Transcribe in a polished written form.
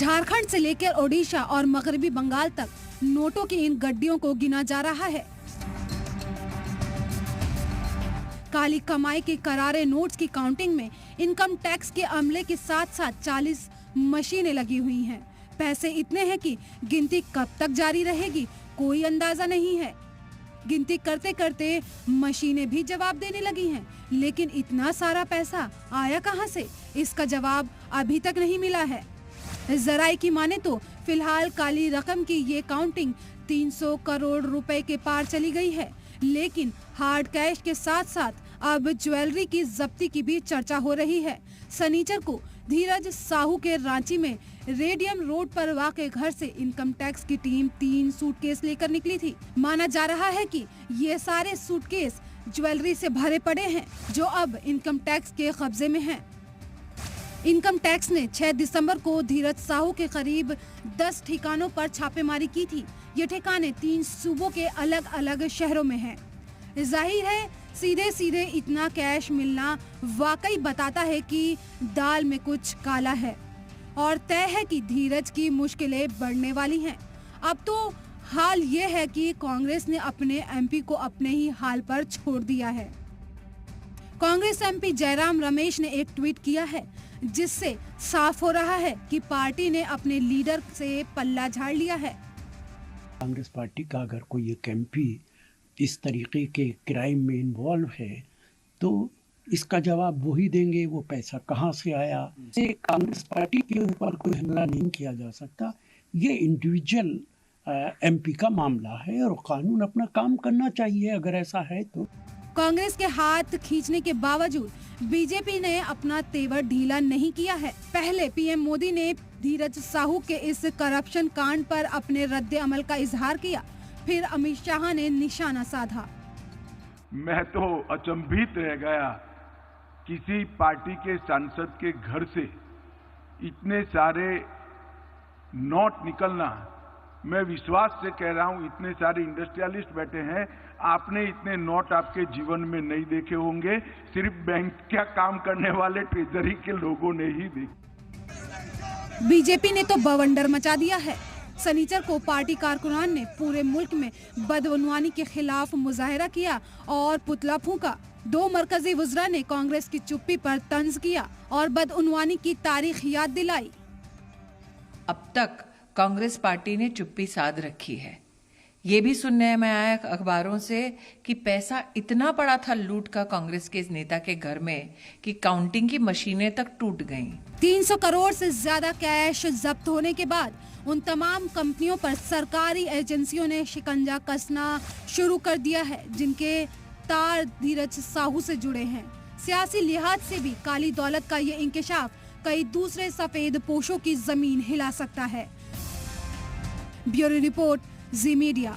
झारखंड से लेकर ओडिशा और मगरबी बंगाल तक नोटों की इन गड्डियों को गिना जा रहा है। काली कमाई के करारे नोट्स की काउंटिंग में इनकम टैक्स के अमले के साथ साथ 40 मशीनें लगी हुई हैं। पैसे इतने हैं कि गिनती कब तक जारी रहेगी कोई अंदाजा नहीं है। गिनती करते करते मशीनें भी जवाब देने लगी हैं, लेकिन इतना सारा पैसा आया कहां से, इसका जवाब अभी तक नहीं मिला है। जराये की माने तो फिलहाल काली रकम की ये काउंटिंग 300 करोड़ रुपए के पार चली गई है, लेकिन हार्ड कैश के साथ साथ अब ज्वेलरी की जब्ती की भी चर्चा हो रही है। शनिचर को धीरज साहू के रांची में रेडियम रोड पर वाक़ घर से इनकम टैक्स की टीम 3 सूटकेस लेकर निकली थी। माना जा रहा है कि ये सारे सूटकेस ज्वेलरी से भरे पड़े हैं, जो अब इनकम टैक्स के कब्जे में हैं। इनकम टैक्स ने 6 दिसंबर को धीरज साहू के करीब 10 ठिकानों पर छापेमारी की थी। ये ठिकाने 3 सूबों के अलग अलग शहरों में हैं। जाहिर है सीधे सीधे इतना कैश मिलना वाकई बताता है कि दाल में कुछ काला है और तय है कि धीरज की मुश्किलें बढ़ने वाली हैं। अब तो हाल ये है कि कांग्रेस ने अपने एमपी को अपने ही हाल पर छोड़ दिया है। कांग्रेस एमपी जयराम रमेश ने एक ट्वीट किया है, जिससे साफ हो रहा है कि पार्टी ने अपने लीडर से पल्ला झाड़ लिया है। कांग्रेस पार्टी का अगर कोई एक एमपी इस तरीके के क्राइम में इन्वॉल्व है तो इसका जवाब वो ही देंगे, वो पैसा कहाँ से आया। ये कांग्रेस पार्टी के ऊपर कोई हमला नहीं किया जा सकता। ये इंडिविजुअल एमपी का मामला है और कानून अपना काम करना चाहिए अगर ऐसा है तो। कांग्रेस के हाथ खींचने के बावजूद बीजेपी ने अपना तेवर ढीला नहीं किया है। पहले पीएम मोदी ने धीरज साहू के इस करप्शन कांड पर अपने रद्द अमल का इजहार किया, फिर अमित शाह ने निशाना साधा। मैं तो अचंभित रह गया, किसी पार्टी के सांसद के घर से इतने सारे नोट निकलना। मैं विश्वास से कह रहा हूं, इतने सारे इंडस्ट्रियलिस्ट बैठे हैं, आपने इतने नोट आपके जीवन में नहीं देखे होंगे, सिर्फ बैंक का काम करने वाले ट्रेजरी के लोगों ने ही देखे। बीजेपी ने तो बवंडर मचा दिया है। शनिचर को पार्टी कारकुनान ने पूरे मुल्क में बदउनवानी के खिलाफ मुजाहिरा किया और पुतला फूंका। 2 मरकजी वुज़रा ने कांग्रेस की चुप्पी पर तंज किया और बदउनवानी की तारीख याद दिलाई। अब तक कांग्रेस पार्टी ने चुप्पी साध रखी है। ये भी सुनने में आया अखबारों से कि पैसा इतना पड़ा था लूट का कांग्रेस के इस नेता के घर में कि काउंटिंग की मशीनें तक टूट गईं। 300 करोड़ से ज्यादा कैश जब्त होने के बाद उन तमाम कंपनियों पर सरकारी एजेंसियों ने शिकंजा कसना शुरू कर दिया है, जिनके तार धीरज साहू से जुड़े हैं। सियासी लिहाज से भी काली दौलत का ये इंकशाफ कई दूसरे सफेद पोशों की जमीन हिला सकता है। ब्यूरो रिपोर्ट, जी मीडिया।